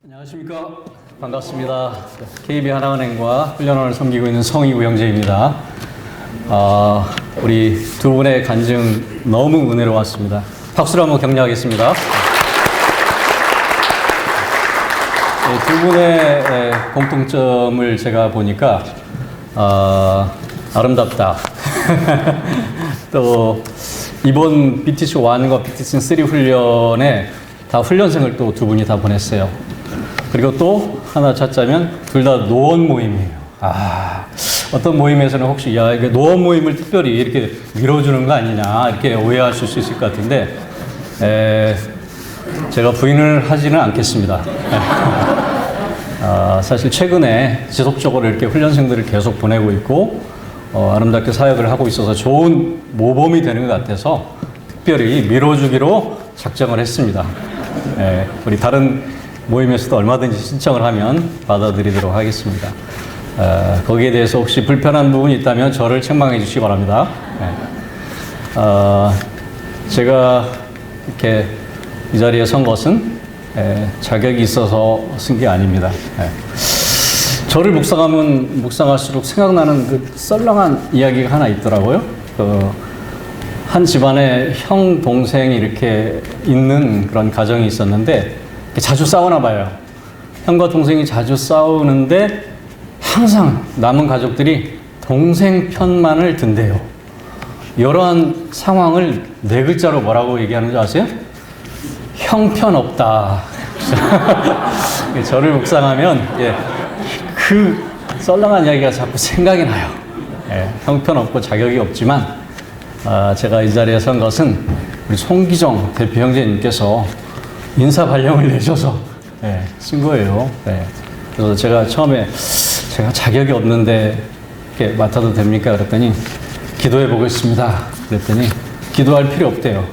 안녕하십니까. 반갑습니다. KB 하나은행과 훈련원을 섬기고 있는 성희 우영재입니다. 우리 두 분의 간증 너무 은혜로웠습니다. 박수로 한번 격려하겠습니다. 두 분의 공통점을 제가 보니까 아름답다. 또 이번 BTC1과 BTC3 훈련에 다 훈련생을 또 두 분이 다 보냈어요. 그리고 또 하나 찾자면 둘 다 노원 모임이에요. 어떤 모임에서는 혹시 야 이게 노원 모임을 특별히 이렇게 밀어주는 거 아니냐 이렇게 오해하실 수 있을 것 같은데 제가 부인을 하지는 않겠습니다. 사실 최근에 지속적으로 이렇게 훈련생들을 계속 보내고 있고 아름답게 사역을 하고 있어서 좋은 모범이 되는 것 같아서 특별히 밀어주기로 작정을 했습니다. 우리 다른 모임에서도 얼마든지 신청을 하면 받아들이도록 하겠습니다. 거기에 대해서 혹시 불편한 부분이 있다면 저를 책망해 주시기 바랍니다. 제가 이렇게 이 자리에 선 것은 자격이 있어서 쓴 게 아닙니다. 저를 묵상하면 묵상할수록 생각나는 그 썰렁한 이야기가 하나 있더라고요. 한 집안에 형, 동생이 이렇게 있는 그런 가정이 있었는데 자주 싸우나 봐요. 형과 동생이 자주 싸우는데 항상 남은 가족들이 동생 편만을 든대요. 이러한 상황을 네 글자로 뭐라고 얘기하는 줄 아세요? 형편없다. 저를 묵상하면 그 썰렁한 이야기가 자꾸 생각이 나요. 형편없고 자격이 없지만 제가 이 자리에 선 것은 우리 송기정 대표 형제님께서 인사 발령을 내셔서 쓴 거예요. 그래서 제가 처음에 제가 자격이 없는데 이렇게 맡아도 됩니까? 그랬더니 기도해 보겠습니다. 그랬더니 기도할 필요 없대요.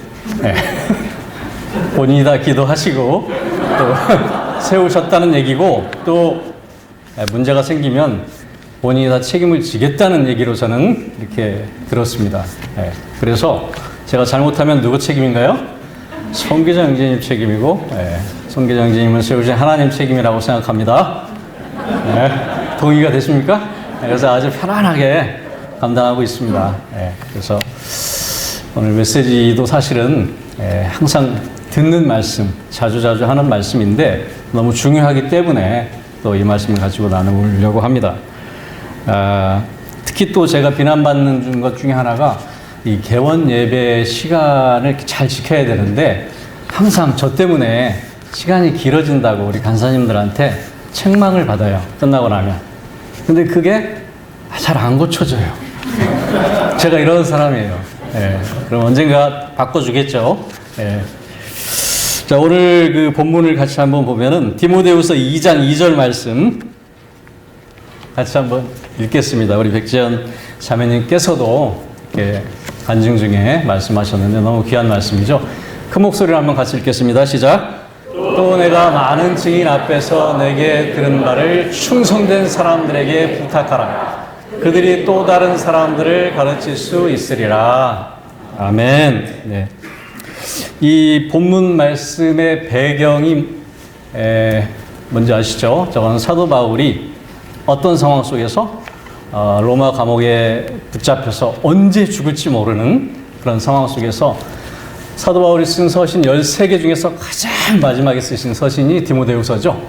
본인이 다 기도하시고 또 세우셨다는 얘기고 또 문제가 생기면 본인이 다 책임을 지겠다는 얘기로 저는 이렇게 들었습니다. 그래서 제가 잘못하면 누구 책임인가요? 송기정 형제님 책임이고 송기정 형제님은 세우신 하나님 책임이라고 생각합니다. 동의가 되십니까? 그래서 아주 편안하게 감당하고 있습니다. 그래서 오늘 메시지도 사실은 항상 듣는 말씀, 자주자주 하는 말씀인데 너무 중요하기 때문에 또 이 말씀을 가지고 나누려고 합니다. 특히 또 제가 비난받는 것 중에 하나가 이 개원 예배 시간을 잘 지켜야 되는데 항상 저 때문에 시간이 길어진다고 우리 간사님들한테 책망을 받아요. 끝나고 나면. 근데 그게 잘 안 고쳐져요. 제가 이런 사람이에요. 그럼 언젠가 바꿔주겠죠. 자, 오늘 그 본문을 같이 한번 보면은 디모데후서 2장 2절 말씀 같이 한번 읽겠습니다. 우리 백지연 자매님께서도 이렇게 간증 중에 말씀하셨는데 너무 귀한 말씀이죠. 큰 목소리로 한번 같이 읽겠습니다. 시작. 또 내가 많은 증인 앞에서 내게 들은 바를 충성된 사람들에게 부탁하라. 그들이 또 다른 사람들을 가르칠 수 있으리라. 아멘. 이 본문 말씀의 배경이 뭔지 아시죠? 저건 사도 바울이 어떤 상황 속에서 로마 감옥에 붙잡혀서 언제 죽을지 모르는 그런 상황 속에서 사도 바울이 쓴 서신 13개 중에서 가장 마지막에 쓰신 서신이 디모데후서죠.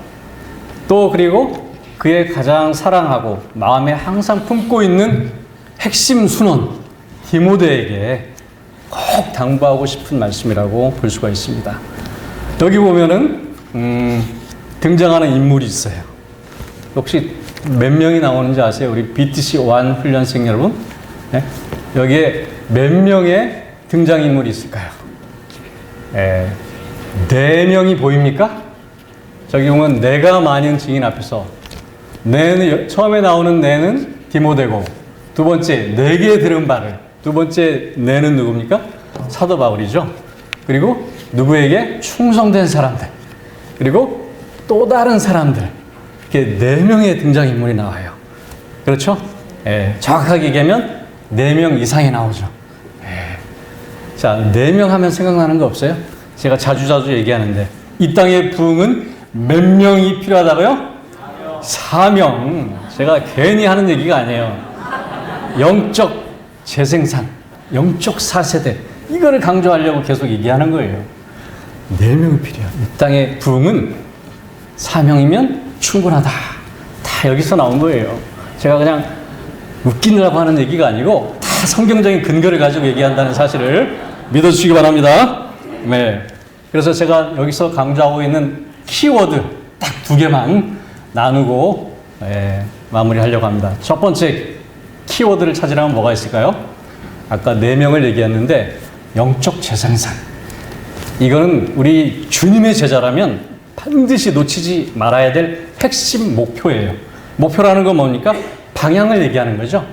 또 그리고 그의 가장 사랑하고 마음에 항상 품고 있는 핵심 순원 디모데에게 꼭 당부하고 싶은 말씀이라고 볼 수가 있습니다. 여기 보면은 등장하는 인물이 있어요. 혹시 몇 명이 나오는지 아세요? 우리 BTC1 훈련생 여러분? 여기에 몇 명의 등장인물이 있을까요? 4명이 보입니까? 저기 보면 내가 많은 증인 앞에서 처음에 나오는 내는 디모데고 두 번째 내게 들은 바를 두 번째 내는 누굽니까? 사도 바울이죠. 그리고 누구에게? 충성된 사람들. 그리고 또 다른 사람들. 이렇게 4명의 등장인물이 나와요. 그렇죠? 정확하게 얘기하면 4명 이상이 나오죠. 자, 4명 하면 생각나는 거 없어요? 제가 자주자주 얘기하는데 이 땅의 부흥은 몇 명이 필요하다고요? 4명. 제가 괜히 하는 얘기가 아니에요. 영적 재생산, 영적 4세대. 이거를 강조하려고 계속 얘기하는 거예요. 4명이 필요해요. 이 땅의 부흥은 4명이면 충분하다. 다 여기서 나온 거예요. 제가 그냥 웃기느라고 하는 얘기가 아니고 다 성경적인 근거를 가지고 얘기한다는 사실을 믿어주시기 바랍니다. 네. 그래서 제가 여기서 강조하고 있는 키워드 딱 2개만 나누고 마무리하려고 합니다. 첫 번째 키워드를 찾으려면 뭐가 있을까요? 아까 4명을 얘기했는데 영적 재생산. 이거는 우리 주님의 제자라면 반드시 놓치지 말아야 될 핵심 목표예요. 목표라는 건 뭡니까? 방향을 얘기하는 거죠.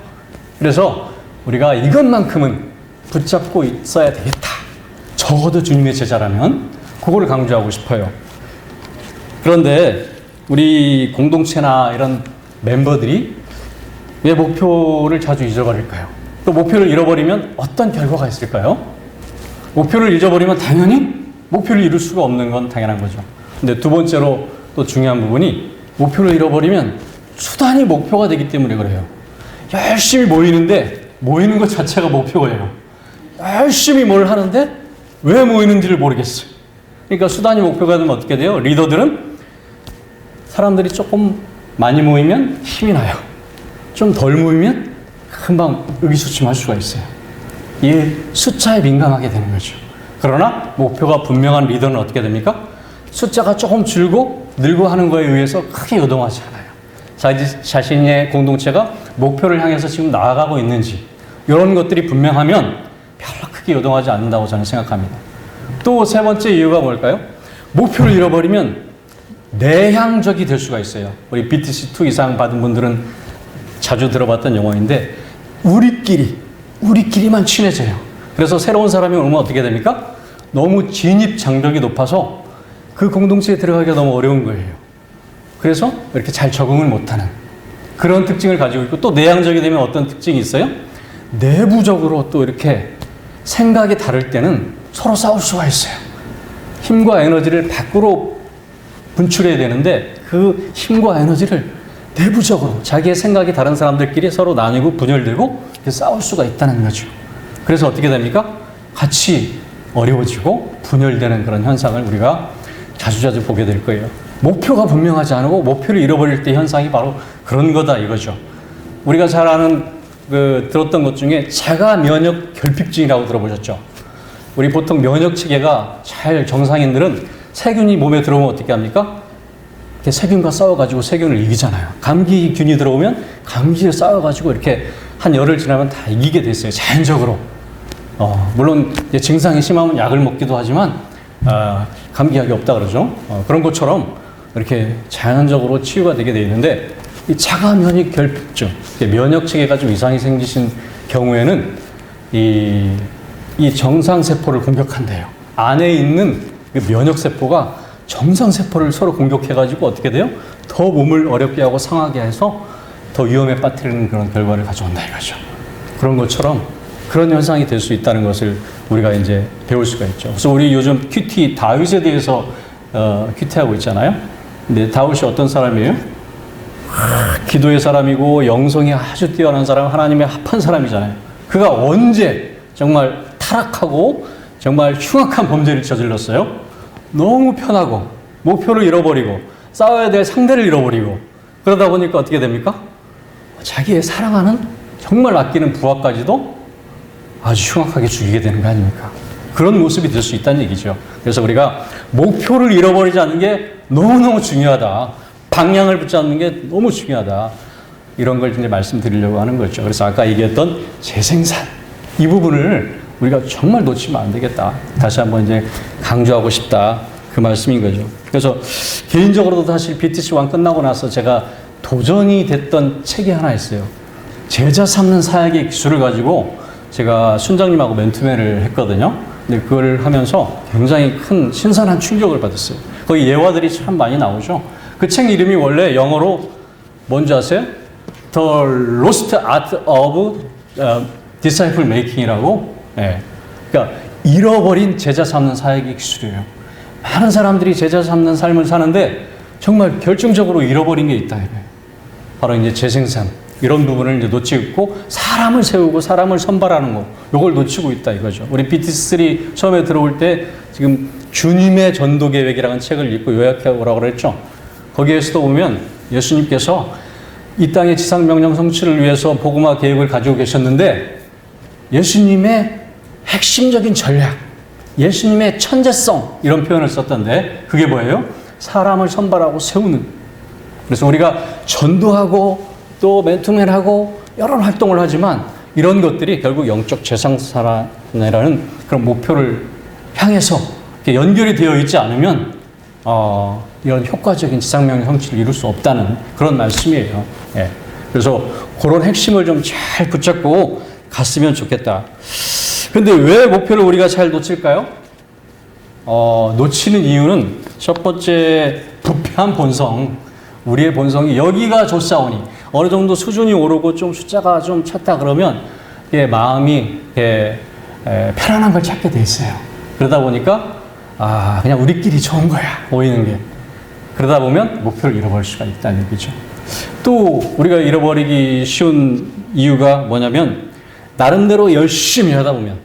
그래서 우리가 이것만큼은 붙잡고 있어야 되겠다. 적어도 주님의 제자라면 그거를 강조하고 싶어요. 그런데 우리 공동체나 이런 멤버들이 왜 목표를 자주 잊어버릴까요? 또 목표를 잃어버리면 어떤 결과가 있을까요? 목표를 잊어버리면 당연히 목표를 이룰 수가 없는 건 당연한 거죠. 근데 두 번째로 또 중요한 부분이 목표를 잃어버리면 수단이 목표가 되기 때문에 그래요. 열심히 모이는데 모이는 것 자체가 목표예요. 열심히 뭘 하는데 왜 모이는지를 모르겠어요. 그러니까 수단이 목표가 되면 어떻게 돼요? 리더들은 사람들이 조금 많이 모이면 힘이 나요. 좀 덜 모이면 금방 의기소침할 수가 있어요. 이 숫자에 민감하게 되는 거죠. 그러나 목표가 분명한 리더는 어떻게 됩니까? 숫자가 조금 줄고 늘고 하는 거에 의해서 크게 요동하지 않아요. 자신의 공동체가 목표를 향해서 지금 나아가고 있는지 이런 것들이 분명하면 별로 크게 요동하지 않는다고 저는 생각합니다. 또 세 번째 이유가 뭘까요? 목표를 잃어버리면 내향적이 될 수가 있어요. 우리 BTC2 이상 받은 분들은 자주 들어봤던 용어인데 우리끼리만 친해져요. 그래서 새로운 사람이 오면 어떻게 됩니까? 너무 진입 장벽이 높아서 그 공동체에 들어가기가 너무 어려운 거예요. 그래서 이렇게 잘 적응을 못하는 그런 특징을 가지고 있고, 또 내향적이 되면 어떤 특징이 있어요? 내부적으로 또 이렇게 생각이 다를 때는 서로 싸울 수가 있어요. 힘과 에너지를 밖으로 분출해야 되는데 그 힘과 에너지를 내부적으로 자기의 생각이 다른 사람들끼리 서로 나뉘고 분열되고 이렇게 싸울 수가 있다는 거죠. 그래서 어떻게 됩니까? 같이 어려워지고 분열되는 그런 현상을 우리가 자주자주 보게 될 거예요. 목표가 분명하지 않고 목표를 잃어버릴 때 현상이 바로 그런 거다 이거죠. 우리가 잘 아는 들었던 것 중에 자가 면역 결핍증이라고 들어보셨죠? 우리 보통 면역 체계가 잘 정상인들은 세균이 몸에 들어오면 어떻게 합니까? 세균과 싸워가지고 세균을 이기잖아요. 감기균이 들어오면 감기를 싸워가지고 이렇게 한 열흘 지나면 다 이기게 돼 있어요. 자연적으로. 물론 증상이 심하면 약을 먹기도 하지만 감기약이 없다 그러죠. 그런 것처럼 이렇게 자연적으로 치유가 되게 돼 있는데, 이 자가 면역 결핍증, 면역 체계가 좀 이상이 생기신 경우에는 이 정상 세포를 공격한대요. 안에 있는 그 면역 세포가 정상 세포를 서로 공격해가지고 어떻게 돼요? 더 몸을 어렵게 하고 상하게 해서 더 위험에 빠뜨리는 그런 결과를 가져온다 이거죠. 그런 것처럼 그런 현상이 될 수 있다는 것을 우리가 이제 배울 수가 있죠. 그래서 우리 요즘 큐티 다윗에 대해서 큐티하고 있잖아요. 근데 다윗이 어떤 사람이에요? 기도의 사람이고 영성이 아주 뛰어난 사람, 하나님의 합한 사람이잖아요. 그가 언제 정말 타락하고 정말 흉악한 범죄를 저질렀어요? 너무 편하고 목표를 잃어버리고 싸워야 될 상대를 잃어버리고 그러다 보니까 어떻게 됩니까? 자기의 사랑하는 정말 아끼는 부하까지도 아주 흉악하게 죽이게 되는 거 아닙니까? 그런 모습이 될 수 있다는 얘기죠. 그래서 우리가 목표를 잃어버리지 않는 게 너무너무 중요하다. 방향을 붙잡는 게 너무 중요하다. 이런 걸 이제 말씀드리려고 하는 거죠. 그래서 아까 얘기했던 재생산, 이 부분을 우리가 정말 놓치면 안 되겠다. 다시 한번 이제 강조하고 싶다. 그 말씀인 거죠. 그래서 개인적으로도 사실 BTC1 끝나고 나서 제가 도전이 됐던 책이 하나 있어요. 제자 삼는 사역의 기술을 가지고 제가 순장님하고 맨투맨을 했거든요. 근데 그걸 하면서 굉장히 큰 신선한 충격을 받았어요. 거기 예화들이 참 많이 나오죠. 그 책 이름이 원래 영어로 뭔지 아세요? The Lost Art of Disciple Making이라고. 예. 그러니까 잃어버린 제자 삼는 사역의 기술이에요. 많은 사람들이 제자 삼는 삶을 사는데 정말 결정적으로 잃어버린 게 있다 이거예요. 바로 이제 재생산 이런 부분을 이제 놓치고 사람을 세우고 사람을 선발하는 거 이걸 놓치고 있다 이거죠. 우리 BT3 처음에 들어올 때 지금 주님의 전도 계획이라는 책을 읽고 요약해 오라고 그랬죠. 거기에서도 보면 예수님께서 이 땅의 지상 명령 성취를 위해서 복음화 계획을 가지고 계셨는데 예수님의 핵심적인 전략, 예수님의 천재성 이런 표현을 썼던데 그게 뭐예요? 사람을 선발하고 세우는. 그래서 우리가 전도하고 또 맨투맨하고 여러 활동을 하지만 이런 것들이 결국 영적 재생산이라는 그런 목표를 향해서 연결이 되어 있지 않으면 이런 효과적인 지상명령 성취를 이룰 수 없다는 그런 말씀이에요. 예. 그래서 그런 핵심을 좀 잘 붙잡고 갔으면 좋겠다. 근데 왜 목표를 우리가 잘 놓칠까요? 놓치는 이유는 첫 번째 부패한 본성, 우리의 본성이 여기가 좋사오니 어느 정도 수준이 오르고 좀 숫자가 좀 찼다 그러면 마음이 편안한 걸 찾게 돼 있어요. 그러다 보니까 그냥 우리끼리 좋은 거야 보이는 게. 그러다 보면 목표를 잃어버릴 수가 있다는 얘기죠. 또 우리가 잃어버리기 쉬운 이유가 뭐냐면 나름대로 열심히 하다 보면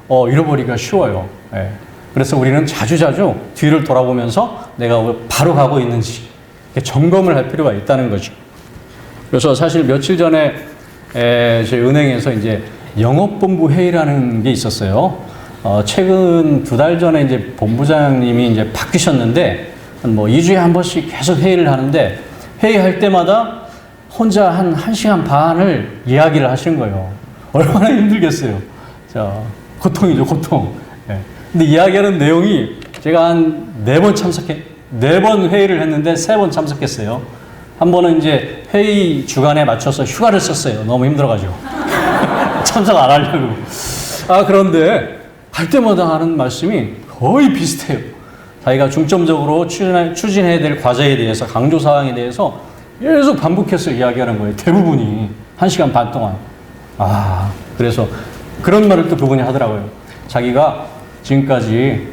잃어버리기가 쉬워요. 예. 그래서 우리는 자주자주 뒤를 돌아보면서 내가 바로 가고 있는지 점검을 할 필요가 있다는 거죠. 그래서 사실 며칠 전에 저희 은행에서 이제 영업본부 회의라는 게 있었어요. 최근 2달 전에 이제 본부장님이 이제 바뀌셨는데 뭐 2주에 한 번씩 계속 회의를 하는데 회의할 때마다 혼자 한 1시간 반을 이야기를 하시는 거예요. 얼마나 힘들겠어요. 자, 고통이죠, 고통. 예. 근데 이야기하는 내용이 제가 한 4번 회의를 했는데 3번 참석했어요. 한 번은 이제 회의 주간에 맞춰서 휴가를 썼어요. 너무 힘들어가지고. 참석 안 하려고. 그런데 할 때마다 하는 말씀이 거의 비슷해요. 자기가 중점적으로 추진해야 될 과제에 대해서, 강조사항에 대해서 계속 반복해서 이야기하는 거예요. 대부분이. 1시간 반 동안. 그래서 그런 말을 또 그분이 하더라고요. 자기가 지금까지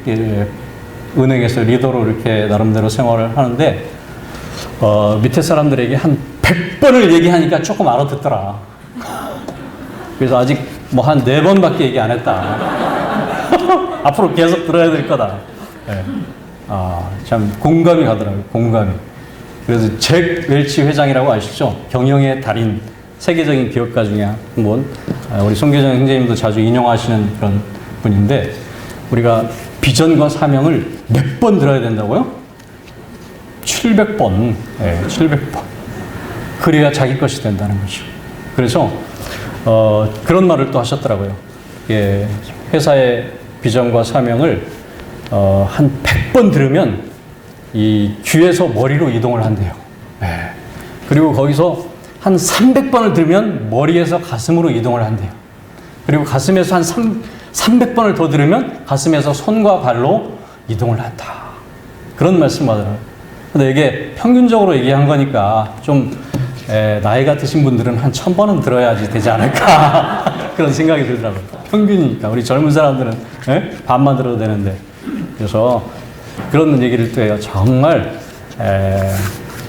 은행에서 리더로 이렇게 나름대로 생활을 하는데, 밑에 사람들에게 한 100번을 얘기하니까 조금 알아듣더라. 그래서 아직 뭐 한 4번밖에 얘기 안 했다. 앞으로 계속 들어야 될 거다. 네. 참 공감이 가더라고요. 공감이. 그래서 잭 웰치 회장이라고 아시죠? 경영의 달인, 세계적인 기업가 중에 한 분. 우리 송교정 형제님도 자주 인용하시는 그런 분인데, 우리가 비전과 사명을 몇 번 들어야 된다고요? 700번. 네, 700번. 그래야 자기 것이 된다는 거죠. 그래서 그런 말을 또 하셨더라고요. 예, 회사의 비전과 사명을 한 100번 들으면 이 귀에서 머리로 이동을 한대요. 네. 그리고 거기서 한 300번을 들으면 머리에서 가슴으로 이동을 한대요. 그리고 가슴에서 한 300번을 더 들으면 가슴에서 손과 발로 이동을 한다. 그런 말씀을 하더라고요. 근데 이게 평균적으로 얘기한 거니까 좀 나이가 드신 분들은 한 1000번은 들어야지 되지 않을까 그런 생각이 들더라고요. 평균이니까 우리 젊은 사람들은 반만 들어도 되는데. 그래서 그런 얘기를 또 해요. 정말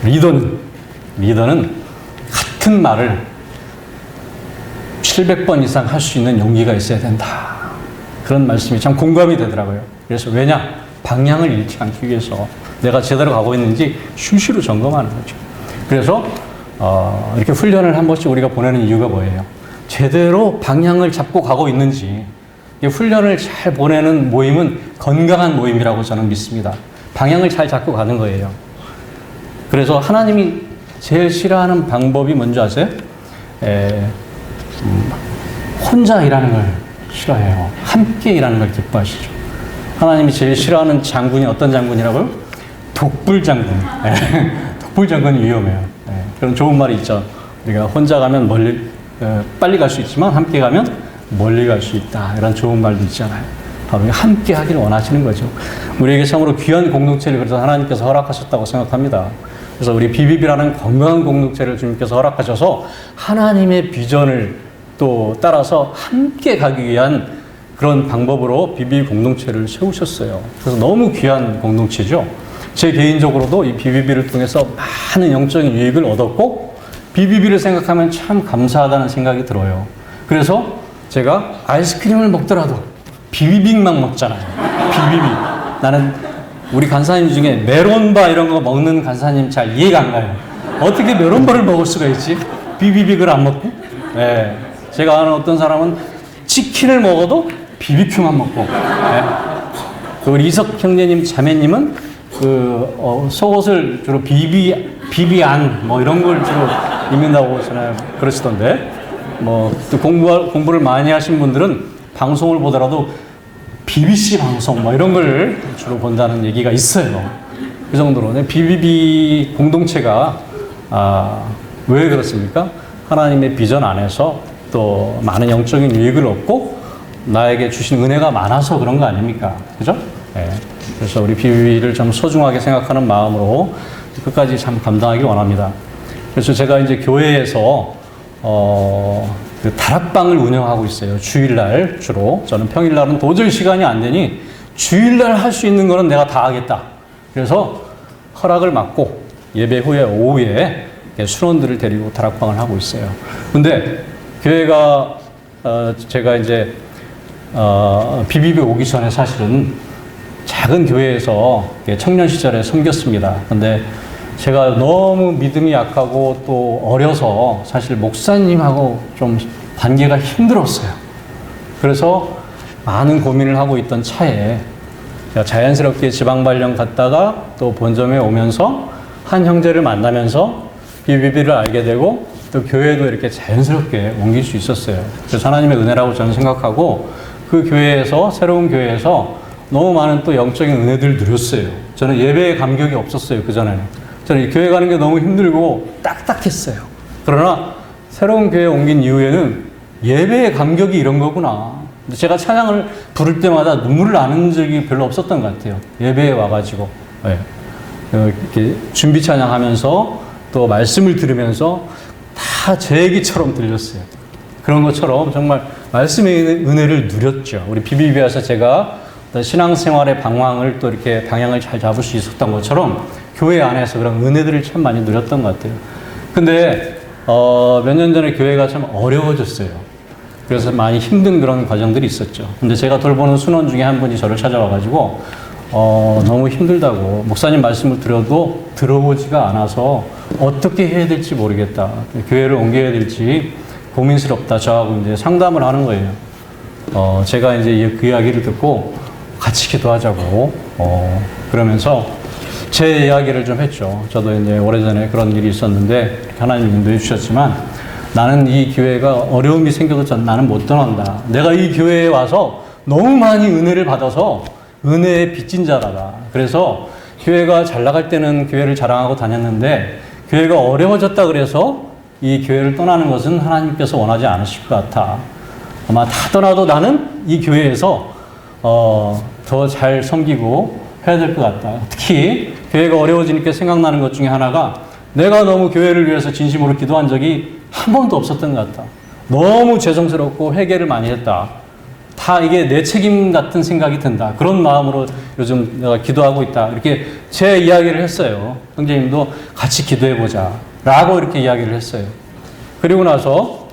리더는 같은 말을 700번 이상 할 수 있는 용기가 있어야 된다. 그런 말씀이 참 공감이 되더라고요. 그래서 왜냐? 방향을 잃지 않기 위해서 내가 제대로 가고 있는지 수시로 점검하는 거죠. 그래서 이렇게 훈련을 한 번씩 우리가 보내는 이유가 뭐예요? 제대로 방향을 잡고 가고 있는지. 이 훈련을 잘 보내는 모임은 건강한 모임이라고 저는 믿습니다. 방향을 잘 잡고 가는 거예요. 그래서 하나님이 제일 싫어하는 방법이 뭔지 아세요? 혼자 일하는 걸 싫어해요. 함께 일하는 걸 기뻐하시죠. 하나님이 제일 싫어하는 장군이 어떤 장군이라고요? 독불 장군. 독불 장군이 위험해요. 그런 좋은 말이 있죠. 우리가 혼자 가면 빨리 갈 수 있지만 함께 가면 멀리 갈 수 있다. 이런 좋은 말도 있잖아요. 바로 함께 하기를 원하시는 거죠. 우리에게 참으로 귀한 공동체를 그래서 하나님께서 허락하셨다고 생각합니다. 그래서 우리 비비비라는 건강한 공동체를 주님께서 허락하셔서 하나님의 비전을 또 따라서 함께 가기 위한 그런 방법으로 BBB 공동체를 세우셨어요. 그래서 너무 귀한 공동체죠. 제 개인적으로도 이 BBB를 통해서 많은 영적인 유익을 얻었고 BBB를 생각하면 참 감사하다는 생각이 들어요. 그래서 제가 아이스크림을 먹더라도 비비빅만 먹잖아요. 비비빅. 나는 우리 간사님 중에 메론바 이런 거 먹는 간사님 잘 이해가 안 가요. 어떻게 메론바를 먹을 수가 있지? 비비빅을 안 먹고? 네. 제가 아는 어떤 사람은 치킨을 먹어도 BBQ만 먹고. 네. 우리 이석 형제님 자매님은 속옷을 주로 비비안 뭐 이런 걸 주로 입는다고 그러시던데, 뭐 또 공부를 많이 하신 분들은 방송을 보더라도 BBC 방송 뭐 이런 걸 주로 본다는 얘기가 있어요. 그 정도로 BBB 공동체가 왜 그렇습니까? 하나님의 비전 안에서 또 많은 영적인 유익을 얻고 나에게 주신 은혜가 많아서 그런 거 아닙니까? 그죠? 네. 그래서 우리 BBB를 좀 소중하게 생각하는 마음으로 끝까지 참 감당하기 원합니다. 그래서 제가 이제 교회에서 그 다락방을 운영하고 있어요. 주일날 주로. 저는 평일날은 도저히 시간이 안 되니 주일날 할 수 있는 거는 내가 다 하겠다. 그래서 허락을 받고 예배 후에 오후에 수련들을 데리고 다락방을 하고 있어요. 근데 교회가 제가 이제 BBB 오기 전에 사실은 작은 교회에서 청년 시절에 섬겼습니다. 근데 제가 너무 믿음이 약하고 또 어려서 사실 목사님하고 좀 관계가 힘들었어요. 그래서 많은 고민을 하고 있던 차에 제가 자연스럽게 지방 발령 갔다가 또 본점에 오면서 한 형제를 만나면서 BBB를 알게 되고 또 교회도 이렇게 자연스럽게 옮길 수 있었어요. 그래서 하나님의 은혜라고 저는 생각하고 그 교회에서, 새로운 교회에서 너무 많은 또 영적인 은혜들을 누렸어요. 저는 예배에 감격이 없었어요, 그전에는. 저는 교회 가는 게 너무 힘들고 딱딱했어요. 그러나 새로운 교회에 옮긴 이후에는 예배의 감격이 이런 거구나. 제가 찬양을 부를 때마다 눈물을 나는 적이 별로 없었던 것 같아요. 예배에 와가지고. 네. 이렇게 준비 찬양하면서 또 말씀을 들으면서 다 제 얘기처럼 들렸어요. 그런 것처럼 정말 말씀의 은혜를 누렸죠. 우리 BBB 와서 제가 신앙생활의 방향을 또 이렇게 방향을 잘 잡을 수 있었던 것처럼 교회 안에서 그런 은혜들을 참 많이 누렸던 것 같아요. 근데 몇 년 전에 교회가 참 어려워졌어요. 그래서 많이 힘든 그런 과정들이 있었죠. 근데 제가 돌보는 순원 중에 한 분이 저를 찾아와가지고 너무 힘들다고 목사님 말씀을 드려도 들어보지가 않아서 어떻게 해야 될지 모르겠다. 교회를 옮겨야 될지 고민스럽다. 저하고 이제 상담을 하는 거예요. 제가 이제 그 이야기를 듣고 같이 기도하자고 그러면서 제 이야기를 좀 했죠. 저도 이제 오래전에 그런 일이 있었는데 하나님 인도해 주셨지만 나는 이 교회가 어려움이 생겨도 나는 못 떠난다. 내가 이 교회에 와서 너무 많이 은혜를 받아서 은혜의 빚진 자라다. 그래서 교회가 잘 나갈 때는 교회를 자랑하고 다녔는데 교회가 어려워졌다 그래서 이 교회를 떠나는 것은 하나님께서 원하지 않으실 것 같아. 아마 다 떠나도 나는 이 교회에서 더 잘 섬기고 해야 될 것 같다. 특히 교회가 어려워지니까 생각나는 것 중에 하나가 내가 너무 교회를 위해서 진심으로 기도한 적이 한 번도 없었던 것 같다. 너무 죄송스럽고 회개를 많이 했다. 다 이게 내 책임 같은 생각이 든다. 그런 마음으로 요즘 내가 기도하고 있다. 이렇게 제 이야기를 했어요. 형제님도 같이 기도해보자. 라고 이렇게 이야기를 했어요. 그리고 나서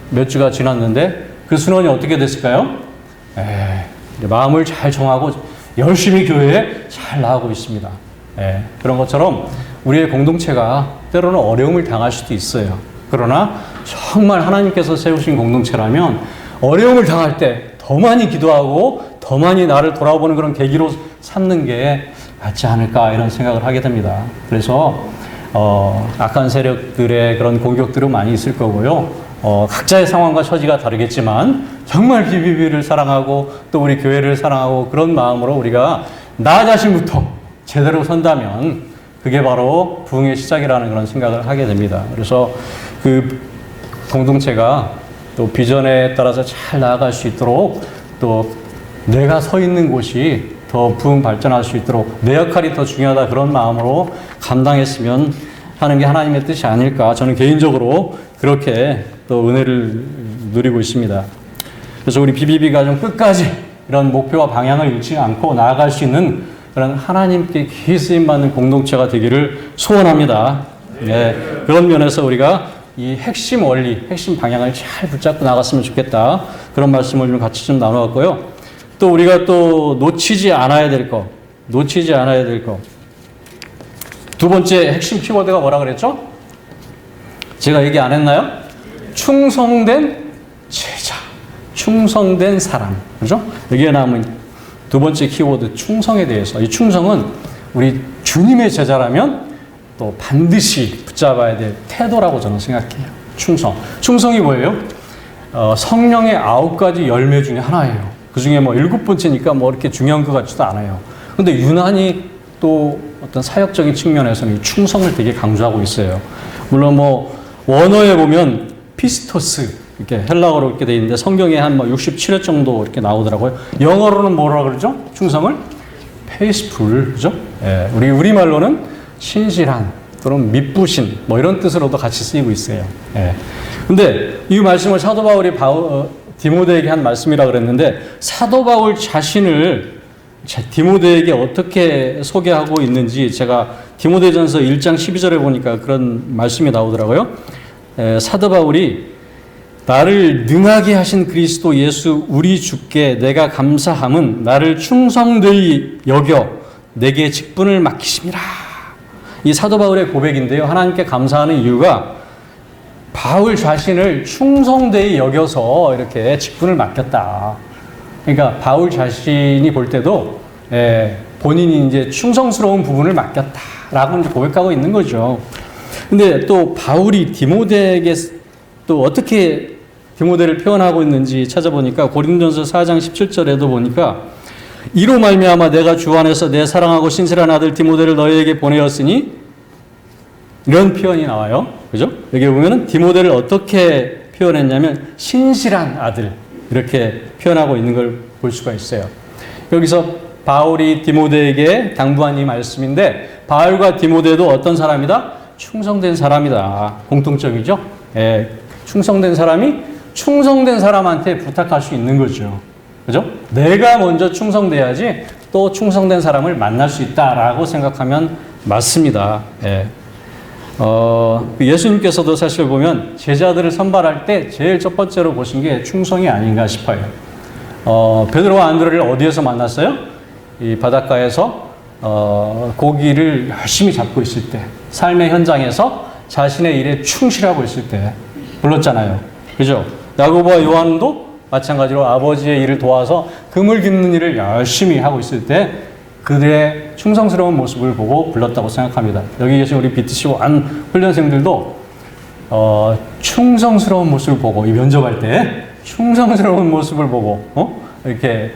몇 주가 지났는데 그 순원이 어떻게 됐을까요? 마음을 잘 정하고 열심히 교회에 잘 나가고 있습니다. 그런 것처럼 우리의 공동체가 때로는 어려움을 당할 수도 있어요. 그러나 정말 하나님께서 세우신 공동체라면 어려움을 당할 때 더 많이 기도하고 더 많이 나를 돌아보는 그런 계기로 삼는 게 맞지 않을까 이런 생각을 하게 됩니다. 그래서 악한 세력들의 그런 공격들은 많이 있을 거고요. 각자의 상황과 처지가 다르겠지만 정말 BBB를 사랑하고 또 우리 교회를 사랑하고 그런 마음으로 우리가 나 자신부터 제대로 선다면 그게 바로 부흥의 시작이라는 그런 생각을 하게 됩니다. 그래서 그 공동체가 또 비전에 따라서 잘 나아갈 수 있도록 또 내가 서 있는 곳이 더 부흥 발전할 수 있도록 내 역할이 더 중요하다 그런 마음으로 감당했으면 하는 게 하나님의 뜻이 아닐까 저는 개인적으로 그렇게 또 은혜를 누리고 있습니다. 그래서 우리 BBB 가정 끝까지 이런 목표와 방향을 잃지 않고 나아갈 수 있는 그런 하나님께 귀히 쓰임받는 공동체가 되기를 소원합니다. 네, 그런 면에서 우리가 이 핵심 원리, 핵심 방향을 잘 붙잡고 나갔으면 좋겠다. 그런 말씀을 좀 같이 좀 나누었고요. 또 우리가 또 놓치지 않아야 될 거. 두 번째 핵심 키워드가 뭐라 그랬죠? 제가 얘기 안 했나요? 충성된 제자, 충성된 사람. 그죠? 여기에 남은 두 번째 키워드, 충성에 대해서. 이 충성은 우리 주님의 제자라면 또 반드시 붙잡아야 될 태도라고 저는 생각해요. 충성. 충성이 뭐예요? 성령의 9가지 열매 중에 하나예요. 그 중에 뭐 7번째니까 뭐 이렇게 중요한 것 같지도 않아요. 근데 유난히 또 어떤 사역적인 측면에서는 이 충성을 되게 강조하고 있어요. 물론 뭐 원어에 보면 피스토스 이렇게 헬라어로 이렇게 돼 있는데 성경에 한 뭐 67회 정도 이렇게 나오더라고요. 영어로는 뭐라 그러죠? 충성을 faithful, 그죠? 예, 우리말로는 신실한 또는 미쁘신 뭐 이런 뜻으로도 같이 쓰이고 있어요. 예. 근데 이 말씀을 사도 바울이 디모데에게 한 말씀이라 그랬는데 사도 바울 자신을 디모데에게 어떻게 소개하고 있는지 제가 디모데전서 1장 12절에 보니까 그런 말씀이 나오더라고요. 사도 바울이 나를 능하게 하신 그리스도 예수 우리 주께 내가 감사함은 나를 충성되이 여겨 내게 직분을 맡기심이라. 이 사도 바울의 고백인데요. 하나님께 감사하는 이유가 바울 자신을 충성되이 여겨서 이렇게 직분을 맡겼다. 그러니까 바울 자신이 볼 때도 본인이 이제 충성스러운 부분을 맡겼다라고 이제 고백하고 있는 거죠. 근데 또 바울이 디모데에게 또 어떻게 디모데를 표현하고 있는지 찾아보니까 고린도전서 4장 17절에도 보니까 이로 말미암아 내가 주 안에서 내 사랑하고 신실한 아들 디모데를 너희에게 보내었으니 이런 표현이 나와요. 그죠? 여기 보면은 디모데를 어떻게 표현했냐면 신실한 아들 이렇게 표현하고 있는 걸 볼 수가 있어요. 여기서 바울이 디모데에게 당부한 이 말씀인데 바울과 디모데도 어떤 사람이다? 충성된 사람이다. 공통점이죠. 충성된 사람이 충성된 사람한테 부탁할 수 있는 거죠. 그죠? 내가 먼저 충성돼야지 또 충성된 사람을 만날 수 있다라고 생각하면 맞습니다. 예수님께서도 사실 보면 제자들을 선발할 때 제일 첫 번째로 보신 게 충성이 아닌가 싶어요. 베드로와 안드레를 어디에서 만났어요? 이 바닷가에서 고기를 열심히 잡고 있을 때, 삶의 현장에서 자신의 일에 충실하고 있을 때 불렀잖아요. 그죠? 야고보와 요한도 마찬가지로 아버지의 일을 도와서 그물 깁는 일을 열심히 하고 있을 때 그들의 충성스러운 모습을 보고 불렀다고 생각합니다. 여기 계신 우리 BTC1 훈련생들도 충성스러운 모습을 보고 이 면접할 때 충성스러운 모습을 보고 이렇게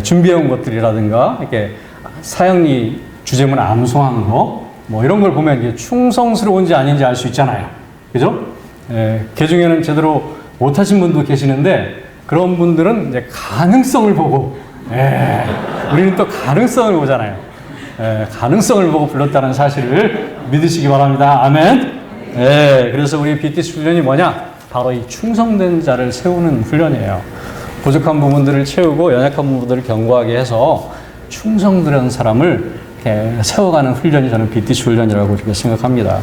준비해온 것들이라든가 이렇게 사형리 주제문 암송한 거 뭐 이런 걸 보면 이게 충성스러운지 아닌지 알 수 있잖아요. 그죠? 그 중에는 제대로 못하신 분도 계시는데 그런 분들은 이제 가능성을 보고 우리는 또 가능성을 보잖아요. 가능성을 보고 불렀다는 사실을 믿으시기 바랍니다. 아멘. 그래서 우리 BTC 훈련이 뭐냐? 바로 이 충성된 자를 세우는 훈련이에요. 부족한 부분들을 채우고 연약한 부분들을 견고하게 해서 충성스러운 사람을 이렇게 세워가는 훈련이 저는 BTC 훈련이라고 이렇게 생각합니다.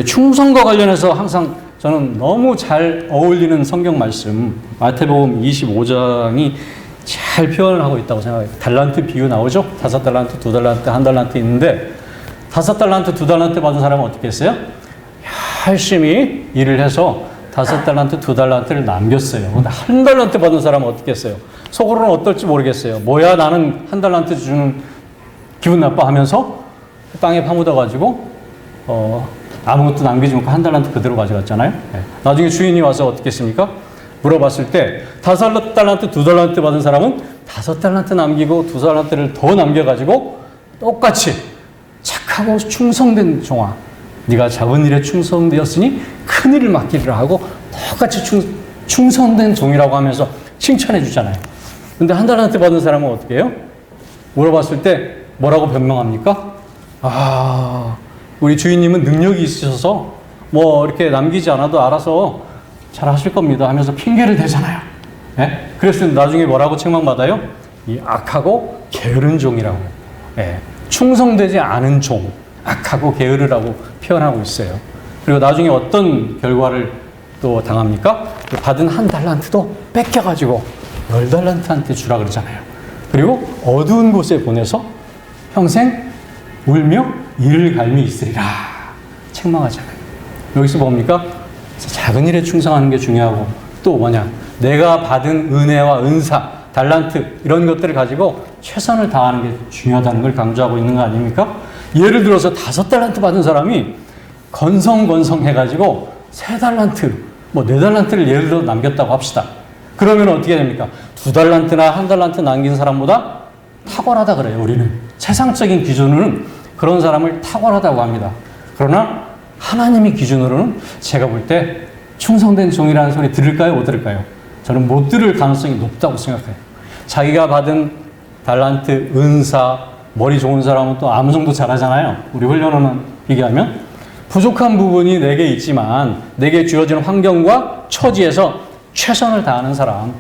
충성과 관련해서 항상 저는 너무 잘 어울리는 성경 말씀 마태복음 25장이 잘 표현을 하고 있다고 생각해요. 달란트 비유 나오죠? 5달란트, 2달란트, 1달란트 있는데 5달란트, 2달란트 받은 사람은 어떻게 했어요? 열심히 일을 해서 5달란트, 2달란트를 남겼어요. 근데 1달란트 받은 사람은 어떻게 했어요? 속으로는 어떨지 모르겠어요. 뭐야 나는 1달란트 주는 기분 나빠 하면서 땅에 파묻어가지고 아무것도 남기지 않고 1달란트 그대로 가져갔잖아요. 나중에 주인이 와서 어떻게 했습니까? 물어봤을 때 5달란트, 2달란트 받은 사람은 5달란트 남기고 2달란트를 더 남겨가지고 똑같이 착하고 충성된 종아, 네가 작은 일에 충성되었으니 큰 일을 맡기리라 하고 똑같이 충성된 종이라고 하면서 칭찬해 주잖아요. 근데 1달란트 받은 사람은 어떻게 해요? 물어봤을 때 뭐라고 변명합니까? 우리 주인님은 능력이 있으셔서 뭐 이렇게 남기지 않아도 알아서 잘 하실 겁니다 하면서 핑계를 대잖아요. 그래서 나중에 뭐라고 책망받아요? 이 악하고 게으른 종이라고. 예, 충성되지 않은 종, 악하고 게으르라고 표현하고 있어요. 그리고 나중에 어떤 결과를 또 당합니까? 받은 1달란트도 뺏겨가지고 10달란트한테 주라 그러잖아요. 그리고 어두운 곳에 보내서 평생 울며 이를 갈미 있으리라 책망하잖아요. 여기서 뭡니까? 작은 일에 충성하는 게 중요하고 또 뭐냐? 내가 받은 은혜와 은사, 달란트 이런 것들을 가지고 최선을 다하는 게 중요하다는 걸 강조하고 있는 거 아닙니까? 예를 들어서 5달란트 받은 사람이 건성건성해가지고 3달란트, 뭐 4달란트를 예를 들어 남겼다고 합시다. 그러면 어떻게 됩니까? 2달란트나 1달란트 남긴 사람보다 탁월하다 그래요, 우리는. 세상적인 기준으로는 그런 사람을 탁월하다고 합니다. 그러나 하나님의 기준으로는 제가 볼 때 충성된 종이라는 소리 들을까요? 못 들을까요? 저는 못 들을 가능성이 높다고 생각해요. 자기가 받은 달란트, 은사, 머리 좋은 사람은 또 암송도 잘하잖아요. 우리 훈련원은 얘기하면 부족한 부분이 내게 있지만 내게 주어지는 환경과 처지에서 최선을 다하는 사람,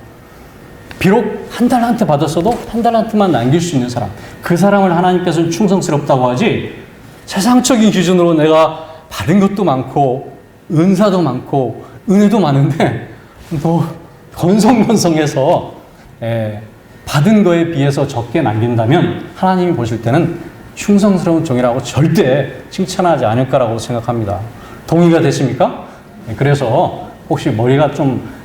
비록 1달란트 받았어도 1달란트만 남길 수 있는 사람, 그 사람을 하나님께서는 충성스럽다고 하지, 세상적인 기준으로 내가 받은 것도 많고 은사도 많고 은혜도 많은데 뭐 건성건성해서 받은 거에 비해서 적게 남긴다면 하나님이 보실 때는 충성스러운 종이라고 절대 칭찬하지 않을 거라고 생각합니다. 동의가 되십니까? 그래서 혹시 머리가 좀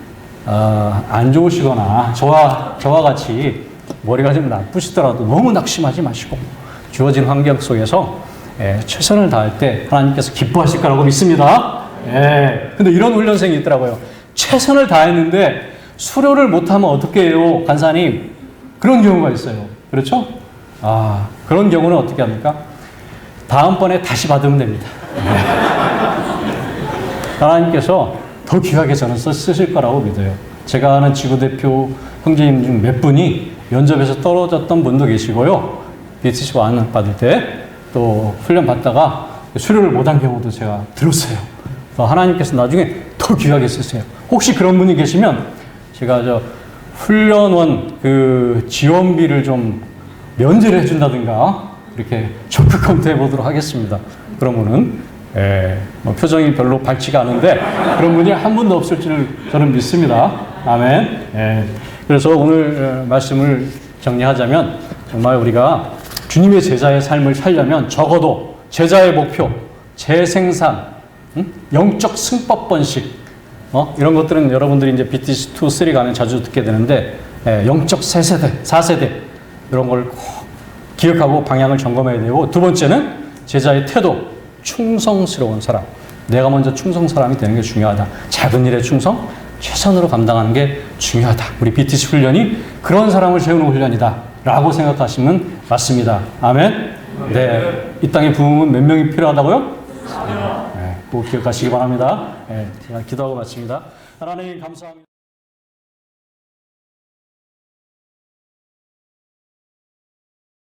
안 좋으시거나 저와 같이 머리가 좀 나쁘시더라도 너무 낙심하지 마시고 주어진 환경 속에서 최선을 다할 때 하나님께서 기뻐하실 거라고 믿습니다. 근데 이런 훈련생이 있더라고요. 최선을 다했는데 수료를 못하면 어떻게 해요, 간사님? 그런 경우가 있어요. 그렇죠? 그런 경우는 어떻게 합니까? 다음번에 다시 받으면 됩니다. 하나님께서 더 귀하게 저는 쓰실 거라고 믿어요. 제가 아는 지구대표 형제님 중 몇 분이 면접에서 떨어졌던 분도 계시고요. BTC1 받을 때 또 훈련 받다가 수료를 못한 경우도 제가 들었어요. 하나님께서 나중에 더 귀하게 쓰세요. 혹시 그런 분이 계시면 제가 훈련원 그 지원비를 좀 면제를 해준다든가 이렇게 적극 해보도록 하겠습니다. 그런 분은 뭐 표정이 별로 밝지가 않은데 그런 분이 한 분도 없을 줄 저는 믿습니다. 아멘. 그래서 오늘 말씀을 정리하자면 정말 우리가 주님의 제자의 삶을 살려면 적어도 제자의 목표, 재생산, 영적 승법 번식, 이런 것들은 여러분들이 이제 BTC 2, 3 가면 자주 듣게 되는데, 영적 3세대, 4세대, 이런 걸 꼭 기억하고 방향을 점검해야 되고, 두 번째는 제자의 태도, 충성스러운 사람. 내가 먼저 충성 사람이 되는 게 중요하다. 작은 일에 충성, 최선으로 감당하는 게 중요하다. 우리 BTC 훈련이 그런 사람을 세우는 훈련이다 라고 생각하시면 맞습니다. 아멘. 네. 이 땅에 부흥은 몇 명이 필요하다고요? 꼭 기억하시기 바랍니다. 제가 기도하고 마칩니다. 하나님 감사합니다.